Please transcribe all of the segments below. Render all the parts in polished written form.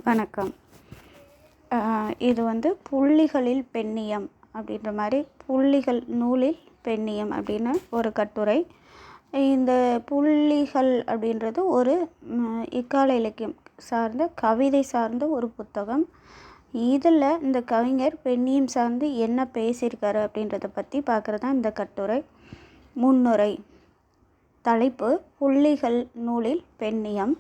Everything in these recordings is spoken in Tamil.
வணக்கம். இது புள்ளிகளில் பெண்ணியம் அப்படின்ற மாதிரி புள்ளிகள் நூலில் பெண்ணியம் அப்படின்னு ஒரு கட்டுரை. இந்த புள்ளிகள் அப்படின்றது ஒரு இக்கால இலக்கியம் சார்ந்த கவிதை சார்ந்த ஒரு புத்தகம். இதில் இந்த கவிஞர் பெண்ணியம் சார்ந்து என்ன பேசியிருக்காரு அப்படின்றத பற்றி பார்க்குறது தான் இந்த கட்டுரை. முன்னுரை. தலைப்பு: புள்ளிகள் நூலில் பெண்ணியம்.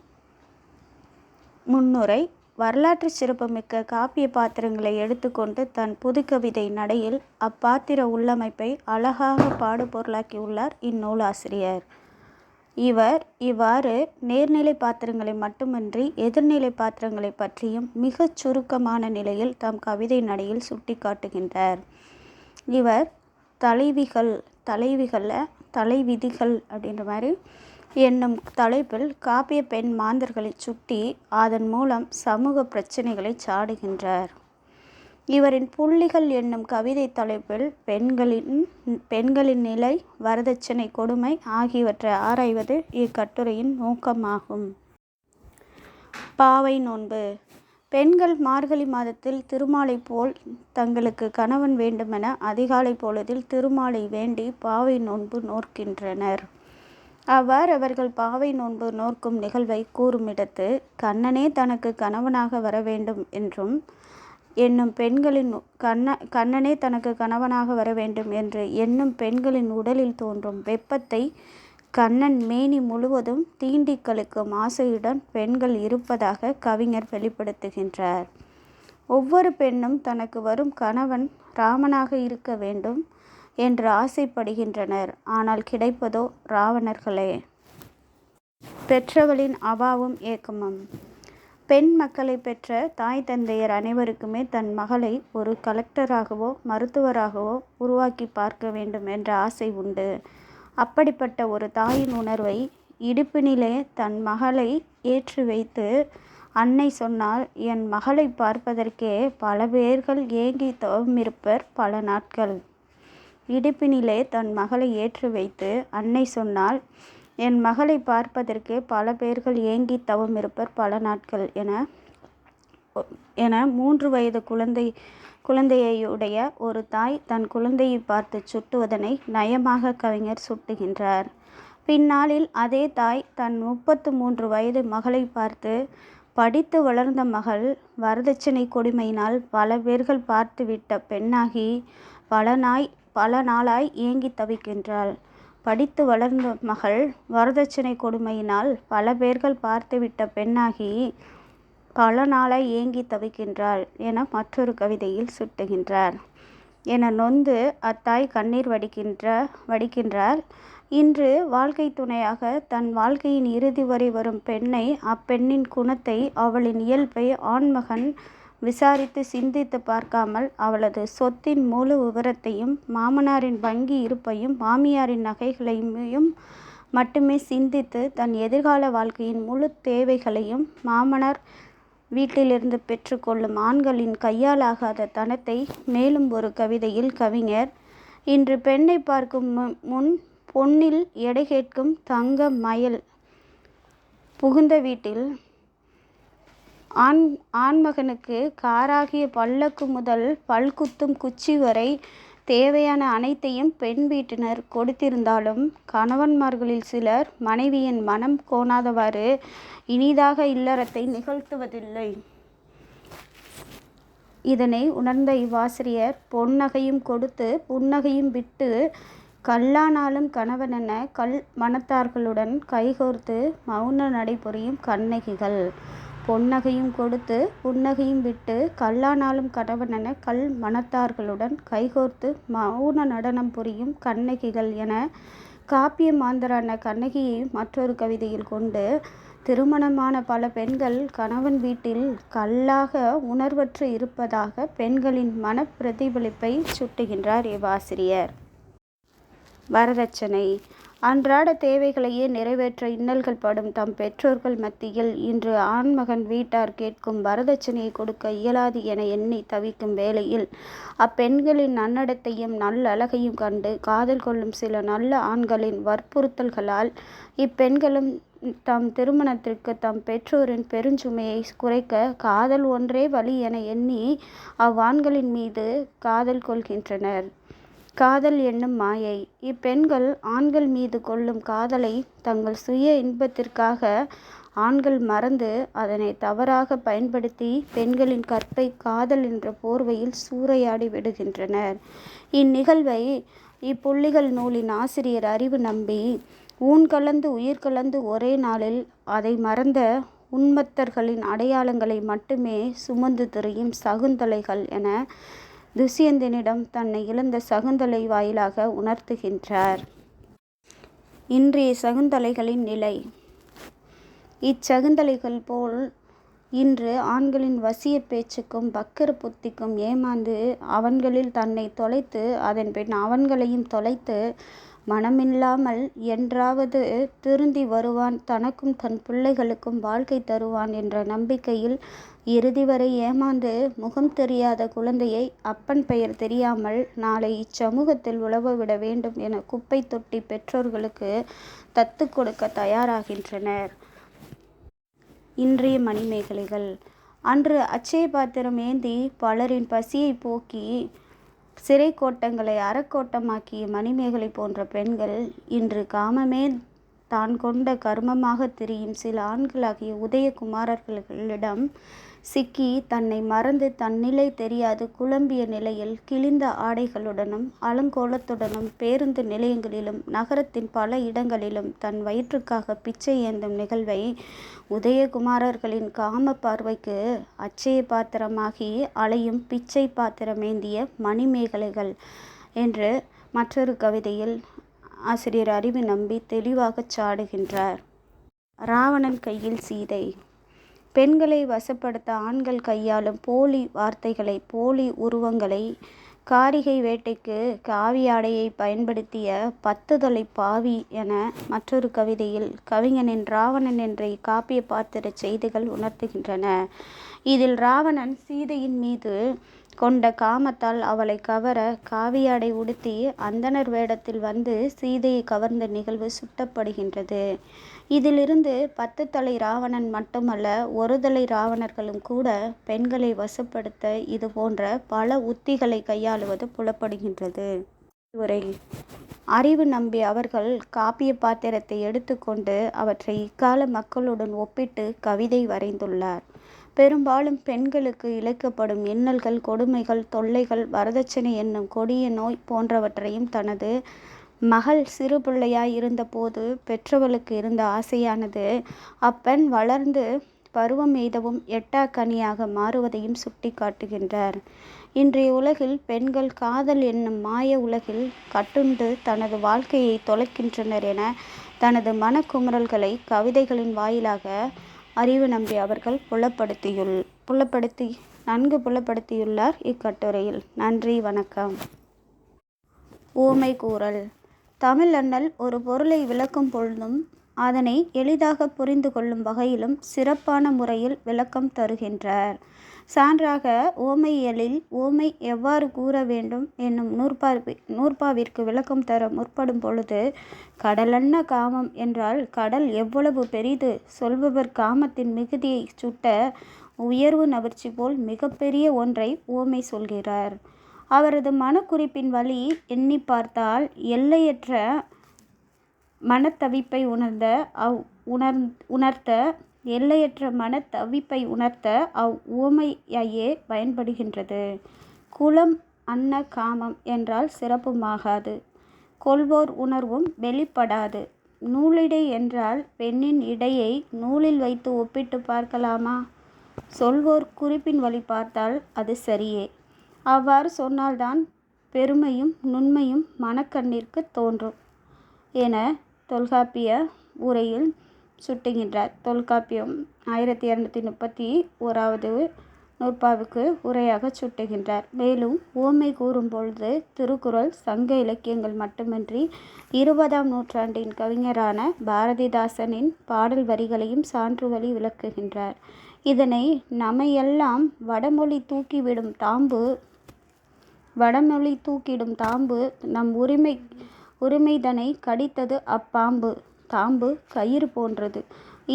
முன்னுரை. வரலாற்று சிறப்புமிக்க காப்பிய பாத்திரங்களை எடுத்துக்கொண்டு தன் புதுக்கவிதை நடையில் அப்பாத்திர உள்ளமைப்பை அழகாக பாடுபொருளாக்கியுள்ளார் இந்நூலாசிரியர். இவர் இவ்வாறு நேர்நிலை பாத்திரங்களை மட்டுமின்றி எதிர்நிலை பாத்திரங்களை பற்றியும் மிகச் சுருக்கமான நிலையில் தம் கவிதை நடையில் சுட்டி காட்டுகின்றார். இவர் தலைவிதிகள் அப்படின்ற மாதிரி என்னும் தலைப்பில் காப்பிய பெண் மாந்தர்களை சுட்டி அதன் மூலம் சமூக பிரச்சனைகளை சாடுகின்றார். இவரின் புள்ளிகள் என்னும் கவிதை தலைப்பில் பெண்களின் நிலை, வரதட்சணை கொடுமை ஆகியவற்றை ஆராய்வது இக்கட்டுரையின் நோக்கமாகும். பாவை நோன்பு. பெண்கள் மார்கழி மாதத்தில் திருமாலை போல் தங்களுக்கு கணவன் வேண்டுமென அதிகாலை பொழுதில் திருமாலை வேண்டி பாவை நோன்பு நோக்கின்றனர். அவ்வாறு அவர்கள் பாவை நோன்பு நோக்கும் நிகழ்வை கூறுமிடத்து, கண்ணனே தனக்கு கணவனாக வர வேண்டும் என்றும் கண்ணனே தனக்கு கணவனாக வர வேண்டும் என்று எண்ணும் பெண்களின் உடலில் தோன்றும் வெப்பத்தை கண்ணன் மேனி முழுவதும் தீண்டி கழிக்கும் ஆசையுடன் பெண்கள் இருப்பதாக கவிஞர் வெளிப்படுத்துகின்றார். ஒவ்வொரு பெண்ணும் தனக்கு வரும் கணவன் ராமனாக இருக்க வேண்டும் என்று ஆசைப்படுகின்றனர். ஆனால் கிடைப்பதோ ராவணர்களே. பெற்றவளின் அவாவும் ஏக்கமும். பெண் மக்களை பெற்ற தாய் தந்தையர் அனைவருக்குமே தன் மகளை ஒரு கலெக்டராகவோ மருத்துவராகவோ உருவாக்கி பார்க்க வேண்டும் என்ற ஆசை உண்டு. அப்படிப்பட்ட ஒரு தாயின் உணர்வை இடுப்பினிலே தன் மகளை ஏற்றி வைத்து அன்னை சொன்னால், என் மகளை பார்ப்பதற்கே பல பேர்கள் ஏங்கி தவமிருப்பர் பல நாட்கள். இடுப்பினிலே தன் மகளை ஏற்றி வைத்து அன்னை சொன்னால், என் மகளை பார்ப்பதற்கு பல பேர்கள் ஏங்கி தவமிருப்பர் பல நாட்கள் என 3 வயது குழந்தையுடைய ஒரு தாய் தன் குழந்தையை பார்த்து சுட்டுவதனை நயமாக கவிஞர் சுட்டுகின்றார். பின்னாளில் அதே தாய் தன் 33 வயது மகளை பார்த்து, படித்து வளர்ந்த மகள் வரதட்சணை கொடுமையினால் பல பேர்கள் பார்த்துவிட்ட பெண்ணாகி பல நாளாய் ஏங்கி தவிக்கின்றாள். படித்து வளர்ந்த மகள் வரதட்சணை கொடுமையினால் பல பேர்கள் பார்த்துவிட்ட பெண்ணாகி பல நாளாய் ஏங்கி தவிக்கின்றாள் என மற்றொரு கவிதையில் சுட்டுகின்றார். என நொந்து அத்தாய் கண்ணீர் வடிக்கின்றாள். இன்று வாழ்க்கை துணையாக தன் வாழ்க்கையின் இறுதி வரை வரும் பெண்ணை, அப்பெண்ணின் குணத்தை, அவளின் இயல்பை ஆண்மகன் விசாரித்து சிந்தித்து பார்க்காமல் அவளது சொத்தின் முழு விவரத்தையும், மாமனாரின் வங்கி இருப்பையும், மாமியாரின் நகைகளையும் மட்டுமே சிந்தித்து தன் எதிர்கால வாழ்க்கையின் முழு தேவைகளையும் மாமனார் வீட்டிலிருந்து பெற்றுக்கொள்ளும் ஆண்களின் கையாலாகாத தனத்தை மேலும் ஒரு கவிதையில் கவிஞர், இன்று பெண்ணை பார்க்கும் முன் பொன்னில் எடை கேட்கும் தங்க மயல் புகுந்த வீட்டில் ஆண்மகனுக்கு காராகிய பல்லக்கு முதல் பல்குத்தும் குச்சி வரை தேவையான அனைத்தையும் பெண் வீட்டினர் கொடுத்திருந்தாலும் கணவன்மார்களில் சிலர் மனைவியின் மனம் கோணாதவாறு இனிதாக இல்லறத்தை நிகழ்த்துவதில்லை. இதனை உணர்ந்த இவ்வாசிரியர், பொன்னகையும் கொடுத்து புன்னகையும் விட்டு கல்லானாலும் கணவனென கல் மனத்தார்களுடன் கைகோர்த்து மௌன நடைபுரியும் கண்ணகிகள். பொன்னகையும் கொடுத்து புன்னகையும் விட்டு கல்லானாலும் கணவனென கல் மனத்தார்களுடன் கைகோர்த்து மௌன நடனம் புரியும் கண்ணகிகள் என காப்பிய மாந்தரான கண்ணகியை மற்றொரு கவிதையில் கொண்டு, திருமணமான பல பெண்கள் கணவன் வீட்டில் கல்லாக உணர்வற்று இருப்பதாக பெண்களின் மன பிரதிபலிப்பை சுட்டுகின்றார் இவ்வாசிரியர். வரதட்சணை. அன்றாட தேவைகளையே நிறைவேற்ற இன்னல்கள் படும் தம் பெற்றோர்கள் மத்தியில் இன்று ஆண்மகன் வீட்டார் கேட்கும் வரதட்சணையை கொடுக்க இயலாது என எண்ணி தவிக்கும் வேளையில் அப்பெண்களின் நன்னடத்தையும் நல்லழகையும் கண்டு காதல் கொள்ளும் சில நல்ல ஆண்களின் வற்புறுத்தல்களால் இப்பெண்களும் தம் திருமணத்திற்கு தம் பெற்றோரின் பெருஞ்சுமையை குறைக்க காதல் ஒன்றே வழி என எண்ணி அவ்வாண்களின் மீது காதல் கொள்கின்றனர். காதல் என்னும் மாயை. இப்பெண்கள் ஆண்கள் மீது கொள்ளும் காதலை தங்கள் சுய இன்பத்திற்காக ஆண்கள் மறந்து அதனை தவறாக பயன்படுத்தி பெண்களின் கற்பை காதல் என்ற போர்வையில் சூறையாடி விடுகின்றனர். இந்நிகழ்வை இப்புள்ளிகள் நூலின் ஆசிரியர் அறிவு நம்பி ஊன் கலந்து உயிர் கலந்து ஒரே நாளில் அதை மறந்த உன்மத்தர்களின் அடையாளங்களை மட்டுமே சுமந்து திரியும் சகுந்தலைகள் என துஷ்யந்தனிடம் தன்னை இழந்த சகுந்தலை வாயிலாக உணர்த்துகின்றார். இன்றைய சகுந்தலைகளின் நிலை. இச்சகுந்தலைகள் போல் இன்று ஆண்களின் வசிய பேச்சுக்கும் பக்கர புத்திக்கும் ஏமாந்து அவன்களில் தன்னை தொலைத்து அதன்பின் அவன்களையும் தொலைத்து மனமில்லாமல் என்றாவது திருந்தி வருவான், தனக்கும் தன் பிள்ளைகளுக்கும் வாழ்க்கை தருவான் என்ற நம்பிக்கையில் இறுதி வரை ஏமாந்து முகம் தெரியாத குழந்தையை அப்பன் பெயர் தெரியாமல் நாளை இச்சமூகத்தில் உழவவிட வேண்டும் என குப்பை தொட்டி பெற்றோர்களுக்கு தத்து கொடுக்க தயாராகின்றனர். இன்றைய மணிமேகலைகள். அன்று அச்சய பாத்திரம் ஏந்தி பலரின் பசியை போக்கி சிறை கோட்டங்களை அறக்கோட்டமாக்கிய மணிமேகலை போன்ற பெண்கள் இன்று காமமே தான் கொண்ட கர்மமாக திரியும் சில ஆண்களாகிய உதயகுமாரர்களிடம் சிக்கி தன்னை மறந்து தன்னிலை தெரியாது குழம்பிய நிலையில் கிழிந்த ஆடைகளுடனும் அலங்கோலத்துடனும் பேருந்து நிலையங்களிலும் நகரத்தின் பல இடங்களிலும் தன் வயிற்றுக்காக பிச்சை ஏந்தும் நிகழ்வை உதயகுமாரர்களின் காம பார்வைக்கு அச்சய பாத்திரமாகி அலையும் பிச்சை பாத்திரமேந்திய மணிமேகலைகள் என்று மற்றொரு கவிதையில் ஆசிரியர் அறிவு நம்பி தெளிவாகச் சாடுகின்றார். ராவணன் கையில் சீதை. பெண்களை வசப்படுத்த ஆண்கள் கையாளும் போலி வார்த்தைகளை, போலி உருவங்களை, காரிகை வேட்டைக்கு காவியாடையை பயன்படுத்திய 10 தலை பாவி என மற்றொரு கவிதையில் கவிஞனின் ராவணன் என்ற இக்காப்பிய பாத்திர செய்திகள் உணர்த்துகின்றன. இதில் ராவணன் சீதையின் மீது கொண்ட காமத்தால் அவளை கவர காவியாடை உடுத்தி அந்தணர் வேடத்தில் வந்து சீதையை கவர்ந்த நிகழ்வு சுட்டப்படுகின்றது. இதிலிருந்து 10 தலை ராவணன் மட்டுமல்ல, ஒரு தலை ராவணர்களும் கூட பெண்களை வசப்படுத்த இது போன்ற பல உத்திகளை கையாளுவது புலப்படுகின்றது. உரை. அறிவு நம்பி அவர்கள் காப்பிய பாத்திரத்தை எடுத்துக்கொண்டு அவற்றை இக்கால மக்களுடன் ஒப்பிட்டு கவிதை வரைந்துள்ளார். பெரும்பாலும் பெண்களுக்கு இழைக்கப்படும் இன்னல்கள், கொடுமைகள், தொல்லைகள், வரதட்சணை என்னும் கொடிய நோய் போன்றவற்றையும் தனது மகள் சிறு பிள்ளையாய் இருந்தபோது பெற்றவளுக்கு இருந்த ஆசையானது அப்பெண் வளர்ந்து பருவம் எய்தவும் எட்டாக்கனியாக மாறுவதையும் சுட்டி காட்டுகின்றார். இன்றைய உலகில் பெண்கள் காதல் என்னும் மாய உலகில் கட்டுண்டு தனது வாழ்க்கையை தொலைக்கின்றனர் என தனது மனக்குமுறல்களை கவிதைகளின் வாயிலாக அறிவு நம்பி அவர்கள் நன்கு புலப்படுத்தியுள்ளார் இக்கட்டுரையில். நன்றி, வணக்கம். ஊமை கூறல். தமிழ் அண்ணல் ஒரு பொருளை விளக்கும் பொழுதும் அதனை எளிதாக புரிந்து கொள்ளும் வகையிலும் சிறப்பான முறையில் விளக்கம் தருகின்றார். சான்றாக ஓமையியலில் ஓமை எவ்வாறு கூற வேண்டும் என்னும் நூற்பாவிற்கு விளக்கம் தர முற்படும் பொழுது, கடலன்ன காமம் என்றால் கடல் எவ்வளவு பெரிது, சொல்பவர் காமத்தின் மிகுதியை சுட்ட உயர்வு நவிர்ச்சி போல் மிகப்பெரிய ஒன்றை ஓமை சொல்கிறார். அவரது மனக்குறிப்பின் வழி எண்ணி பார்த்தால் எல்லையற்ற மனத்தவிப்பை உணர்த்த உவமையே பயன்படுகின்றது. குலம் அன்ன காமம் என்றால் சிறப்புமாகாது, கொள்வோர் உணர்வும் வெளிப்படாது. நூலிடை என்றால் பெண்ணின் இடையை நூலில் வைத்து ஒப்பிட்டு பார்க்கலாமா? சொல்வோர் குறிப்பின் வழி பார்த்தால் அது சரியே. அவ்வாறு சொன்னால்தான் பெருமையும் நுண்மையும் மனக்கண்ணிற்கு தோன்றும் என தொல்காப்பிய உரையில் சுட்டுகின்றார். தொல்காப்பியம் 1231 நூற்பாவுக்கு உரையாக சுட்டுகின்றார். மேலும் உவமை கூறும்பொழுது திருக்குறள், சங்க இலக்கியங்கள் மட்டுமின்றி 20ஆம் நூற்றாண்டின் கவிஞரான பாரதிதாசனின் பாடல் வரிகளையும் சான்று வழி விளக்குகின்றார். இதனை நம்மையெல்லாம் வடமொழி தூக்கிவிடும் தாம்பு நம் உரிமைதனை கடித்தது அப்பாம்பு. தாம்பு கயிறு போன்றது.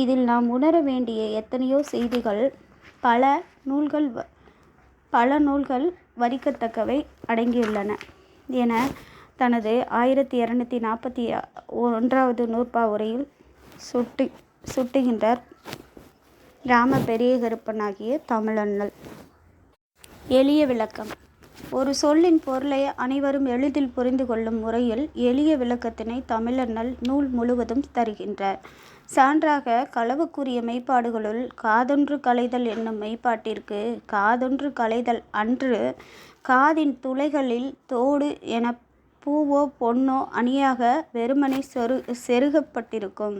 இதில் நாம் உணர வேண்டிய எத்தனையோ செய்திகள் பல நூல்கள் வரிக்கத்தக்கவை அடங்கியுள்ளன என தனது 1241வது நூற்பா உரையில் சுட்டுகின்றார் இராம பெரிய கருப்பனாகிய தமிழண்ணல். எளிய விளக்கம். ஒரு சொல்லின் பொருளை அனைவரும் எளிதில் புரிந்து கொள்ளும் முறையில் எளிய விளக்கத்தினை தமிழண்ணல் நூல் முழுவதும் தருகின்றார். சான்றாக களவுக்குரிய மெய்ப்பாடுகளுள் காதொன்று களைதல் என்னும் மெய்ப்பாட்டிற்கு காதொன்று களைதல் அன்று காதின் துளைகளில் தோடு என பூவோ பொன்னோ அணியாக வெறுமனே செருகப்பட்டிருக்கும்.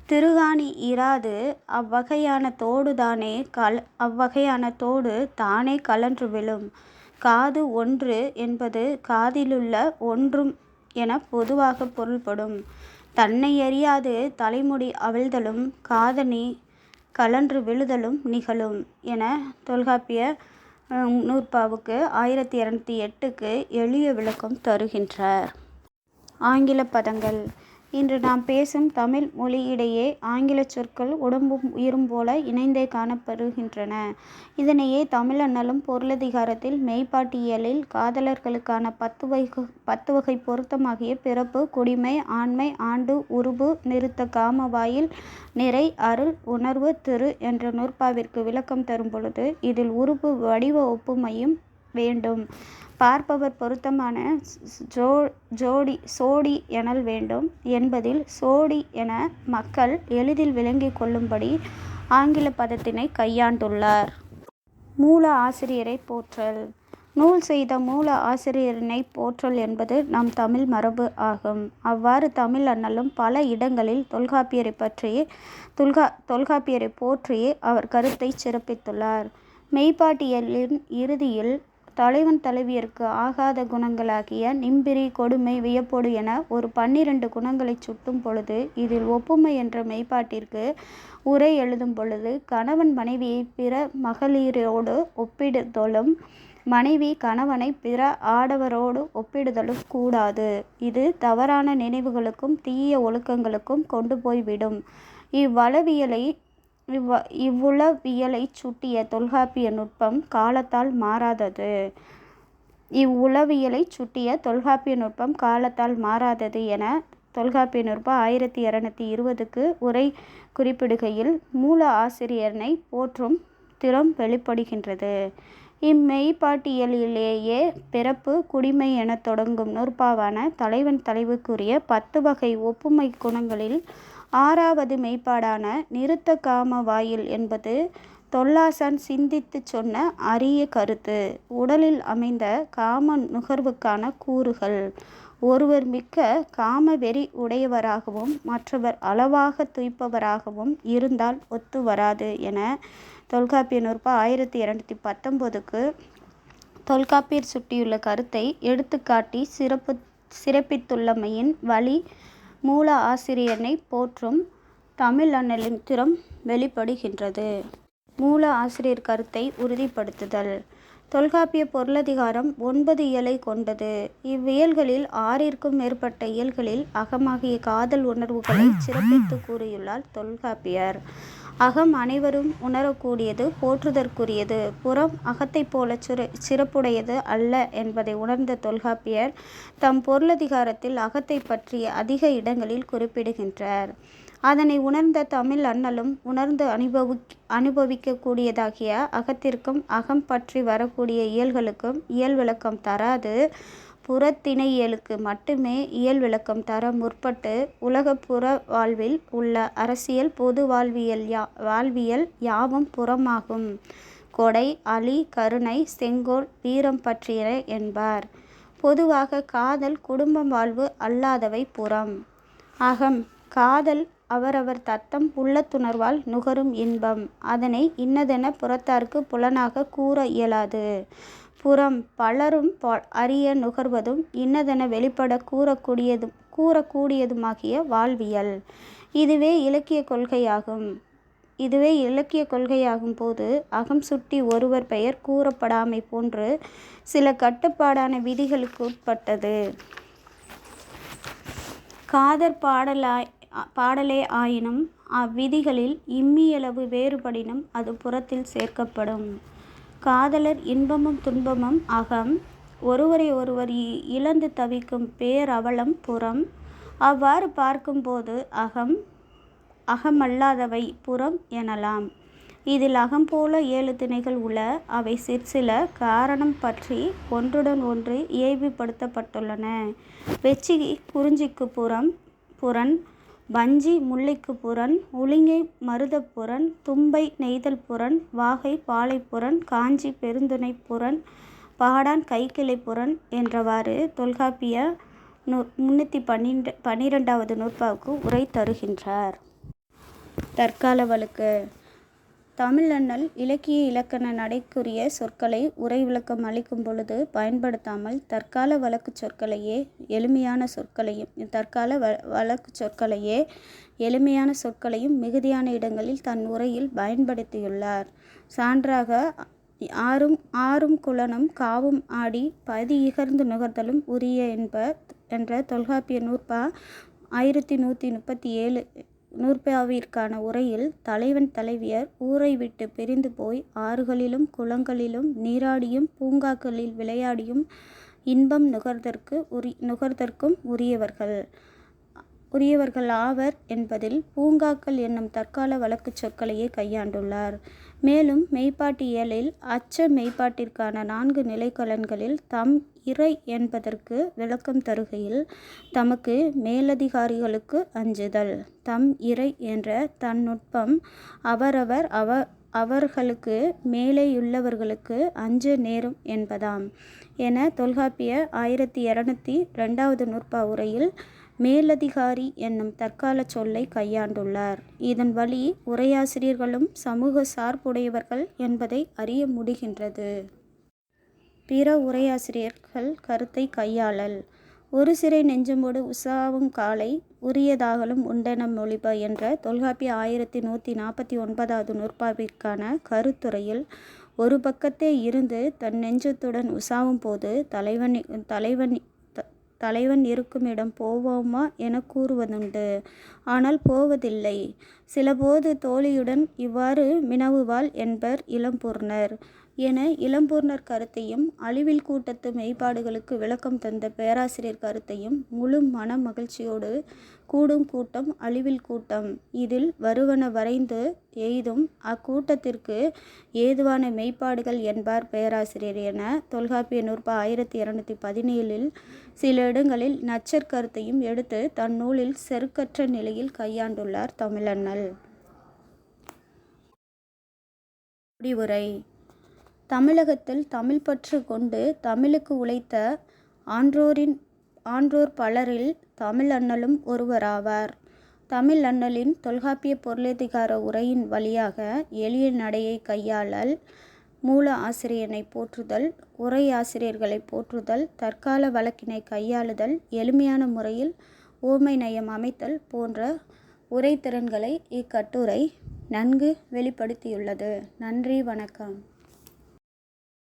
திருகாணி இராது அவ்வகையான தோடு தானே கழன்று விழும். காது ஒன்று என்பது காதிலுள்ள ஒன்றும் என பொதுவாக பொருள்படும். தன்னை அறியாது தலைமுடி அவிழ்தலும் காதணி கழன்று விழுதலும் நிகழும் என தொல்காப்பிய நூற்பாவுக்கு 1208க்கு எளிய விளக்கம் தருகின்றார். ஆங்கில பதங்கள். இன்று நாம் பேசும் தமிழ் மொழியிடையே ஆங்கில சொற்கள் உடம்பும் உயிரும் போல இணைந்தே காணப்படுகின்றன. இதனையே தமிழண்ணலும் பொருளதிகாரத்தில் மெய்ப்பாட்டியலில் காதலர்களுக்கான 10 வகை பொருத்தமாகிய பிறப்பு, குடிமை, ஆண்மை, ஆண்டு, உருபு, நிறுத்த, காம, வாயில், நிறை, அருள், உணர்வு, திரு என்ற நூற்பாவிற்கு விளக்கம் தரும் பொழுது இதில் உருபு வடிவ ஒப்புமையும் வேண்டும். பார்ப்பவர் பொருத்தமான சோடி எனல் வேண்டும் என்பதில் சோடி என மக்கள் எளிதில் விளங்கிக் கொள்ளும்படி ஆங்கில பதத்தினை கையாண்டுள்ளார். மூல ஆசிரியரை போற்றல். நூல் செய்த மூல ஆசிரியரினை போற்றல் என்பது நம் தமிழ் மரபு ஆகும். அவ்வாறு தமிழண்ணலும் பல இடங்களில் தொல்காப்பியரை போற்றி அவர் கருத்தை சிறப்பித்துள்ளார். மெய்ப்பாட்டியலின் இறுதியில் தலைவன் தலைவியருக்கு ஆகாத குணங்களாகிய நிம்பிரி, கொடுமை, வியப்பொடு என ஒரு 12 குணங்களை சுட்டும் பொழுது இதில் ஒப்புமை என்ற மெய்ப்பாட்டிற்கு உரை எழுதும் பொழுது கணவன் மனைவியை பிற மகளிரோடு ஒப்பிடுதலும் மனைவி கணவனை பிற ஆடவரோடு ஒப்பிடுதலும் கூடாது. இது தவறான நினைவுகளுக்கும் தீய ஒழுக்கங்களுக்கும் கொண்டு போய்விடும். இவ்வுளவியலை சுட்டிய தொல்காப்பிய நுட்பம் காலத்தால் மாறாதது என தொல்காப்பிய நுட்பம் 1220க்கு உரை குறிப்பிடுகையில் மூல ஆசிரியனை போற்றும் திறம் வெளிப்படுகின்றது. இம்மெய்ப்பாட்டியலிலேயே பிறப்பு, குடிமை எனத் தொடங்கும் நூற்பாவான தலைவன் தலைவிக்குரிய 10 வகை ஒப்புமை குணங்களில் 6வது மெய்ப்பாடான நிறுத்த, காம, வாயில் என்பது தொல்லாசான் சிந்தித்துச் சொன்ன அரிய கருத்து. உடலில் அமைந்த காம நுகர்வுக்கான கூறுகள். ஒருவர் மிக்க காம வெறி உடையவராகவும் மற்றவர் அளவாக துய்ப்பவராகவும் இருந்தால் ஒத்து வராது என தொல்காப்பிய நூற்பா 1219க்கு தொல்காப்பியர் சுட்டியுள்ள கருத்தை எடுத்துக்காட்டி சிறப்பித்துள்ளமையின் வழி மூல ஆசிரியனை போற்றும் தமிழண்ணலின் திறம் வெளிப்படுகின்றது. மூல ஆசிரியர் கருத்தை உறுதிப்படுத்துதல். தொல்காப்பிய பொருளதிகாரம் 9 இயலை கொண்டது. இவ்வியல்களில் 6ற்கும் மேற்பட்ட இயல்களில் அகமாகிய காதல் உணர்வுகளை சிறப்பித்து கூறியுள்ளார் தொல்காப்பியர். அகம் அனைவரும் உணரக்கூடியது, போற்றுதற்குரியது. புறம் அகத்தைப் போல சிறப்புடையது அல்ல என்பதை உணர்ந்த தொல்காப்பியர் தம் பொருளதிகாரத்தில் அகத்தை பற்றிய அதிக இடங்களில் குறிப்பிடுகின்றார். அதனை உணர்ந்த தமிழ் அண்ணலும் உணர்ந்து அனுபவிக்கக்கூடியதாகிய அகத்திற்கும் அகம் பற்றி வரக்கூடிய இயல்களுக்கும் இயல் விளக்கம் தராது புறத்திணையியலுக்கு மட்டுமே இயல் விளக்கம் தர முற்பட்டு உலகப்புற வாழ்வில் உள்ள அரசியல், பொது வாழ்வியல் யாவும் புறமாகும். கொடை, அலி, கருணை, செங்கோல், வீரம் பற்றியன என்பார். பொதுவாக காதல், குடும்ப வாழ்வு அல்லாதவை புறம். அகம். காதல் அவரவர் தத்தம் உள்ளத்துணர்வால் நுகரும் இன்பம். அதனை இன்னதென புறத்தார்க்கு புலனாக கூற இயலாது. புறம் பலரும் அறிய நுகர்வதும் இன்னதென வெளிப்பட கூறக்கூடியதுமாகிய வாழ்வியல். இதுவே இலக்கிய கொள்கையாகும் போது அகம் சுட்டி ஒருவர் பெயர் கூறப்படாமை போன்று சில கட்டுப்பாடான விதிகளுக்கு உட்பட்டது. காதற் பாடலே ஆயினும் அவ்விதிகளில் இம்மியளவு வேறுபடினும் அது புறத்தில் சேர்க்கப்படும். காதலர் இன்பமும் துன்பமும் அகம். ஒருவரை ஒருவர் இழந்து தவிக்கும் பேரவலம் புறம். அவ்வாறு பார்க்கும்போது அகமல்லாதவை புறம் எனலாம். இதில் அகம் போல 7 திணைகள் உள. அவை சிற்சில காரணம் பற்றி ஒன்றுடன் ஒன்று இயைபுப்படுத்தப்பட்டுள்ளன. வெச்சி குறிஞ்சிக்கு புறன், வஞ்சி முல்லைக்கு புறன், உளிங்கை மருதப் புறன், தும்பை நெய்தல் புறன், வாகை பாலைப்புறன், காஞ்சி பெருந்துணை புறன், பாடான் கைக்கிளை புறன் என்றவாறு தொல்காப்பிய 312வது நூற்பாவுக்கு உரை தருகின்றார். தற்கால வழக்கு. தமிழண்ணல் இலக்கிய இலக்கண நடைக்குரிய சொற்களை உரை விளக்கம் அளிக்கும் பொழுது பயன்படுத்தாமல் தற்கால வழக்குச் சொற்களையே எளிமையான சொற்களையும் மிகுதியான இடங்களில் தன் உரையில் பயன்படுத்தியுள்ளார். சான்றாக ஆறும் குலனும் காவும் ஆடி பதி இகழ்ந்து நுகர்தலும் உரிய என்ற தொல்காப்பிய நூற்பா 1137 நூற்பாவிற்கான உரையில் தலைவன் தலைவியர் ஊரை விட்டு பிரிந்து போய் ஆறுகளிலும் குளங்களிலும் நீராடியும் பூங்காக்களில் விளையாடியும் இன்பம் நுகர்தற்கும் உரியவர்கள் ஆவர் என்பதில் பூங்காக்கள் என்னும் தற்கால வழக்குச் சொற்களையே கையாண்டுள்ளார். மேலும் மெய்ப்பாட்டு இயலில் அச்ச மெய்ப்பாட்டிற்கான 4 நிலைக்கலன்களில் தம் இறை என்பதற்கு விளக்கம் தருகையில் தமக்கு மேலதிகாரிகளுக்கு அஞ்சுதல், தம் இறை என்ற தன் நுட்பம் அவர்களுக்கு மேலேயுள்ளவர்களுக்கு அஞ்ச நேரும் என்பதாம் என தொல்காப்பிய 1202வது நூற்பா உரையில் மேலதிகாரி என்னும் தற்கால சொல்லை கையாண்டுள்ளார். இதன் வழி உரையாசிரியர்களும் சமூக சார்புடையவர்கள் என்பதை அறிய முடிகின்றது. பிற உரையாசிரியர்கள் கருத்தை கையாளல். ஒரு சிறை நெஞ்சமோடு உசாவும் காலை உரியதாகலும் உண்டென மொழிப என்ற தொல்காப்பிய 1149வது நூற்பாவிற்கான கருத்துரையில் ஒரு பக்கத்தே இருந்து தன் நெஞ்சத்துடன் உசாவும் போது தலைவன் இருக்கும் இடம் போவோமா என கூறுவதுண்டு. ஆனால் போவதில்லை. சிலபோது தோழியுடன் இவ்வாறு வினவுவாள் என்பர் இளம்பூர்ணர் என இளம்பூர்ணர் கருத்தையும் அழிவில் கூட்டத்து மெய்ப்பாடுகளுக்கு விளக்கம் தந்த பேராசிரியர் கருத்தையும் முழு மன மகிழ்ச்சியோடு கூடும் கூட்டம் அழிவில் கூட்டம். இதில் வருவன வரைந்து எய்தும் அக்கூட்டத்திற்கு ஏதுவான மெய்ப்பாடுகள் என்பார் பேராசிரியர் என தொல்காப்பிய நூற்பா 1217 சில இடங்களில் நச்சர் கருத்தையும் எடுத்து தன் நூலில் செருக்கற்ற நிலையில் கையாண்டுள்ளார் தமிழண்ணல். முடிவுரை. தமிழகத்தில் தமிழ் பற்று கொண்டு தமிழுக்கு உழைத்த ஆன்றோர் பலரில் தமிழண்ணலும் ஒருவராவார். தமிழண்ணலின் தொல்காப்பிய பொருளதிகார உரையின் வழியாக எளிய நடையை கையாளல், மூல ஆசிரியனை போற்றுதல், உரை ஆசிரியர்களை போற்றுதல், தற்கால வழக்கினை கையாளுதல், எளிமையான முறையில் உவமை நயம் அமைத்தல் போன்ற உரைத்திறன்களை இக்கட்டுரை நன்கு வெளிப்படுத்தியுள்ளது. நன்றி, வணக்கம்.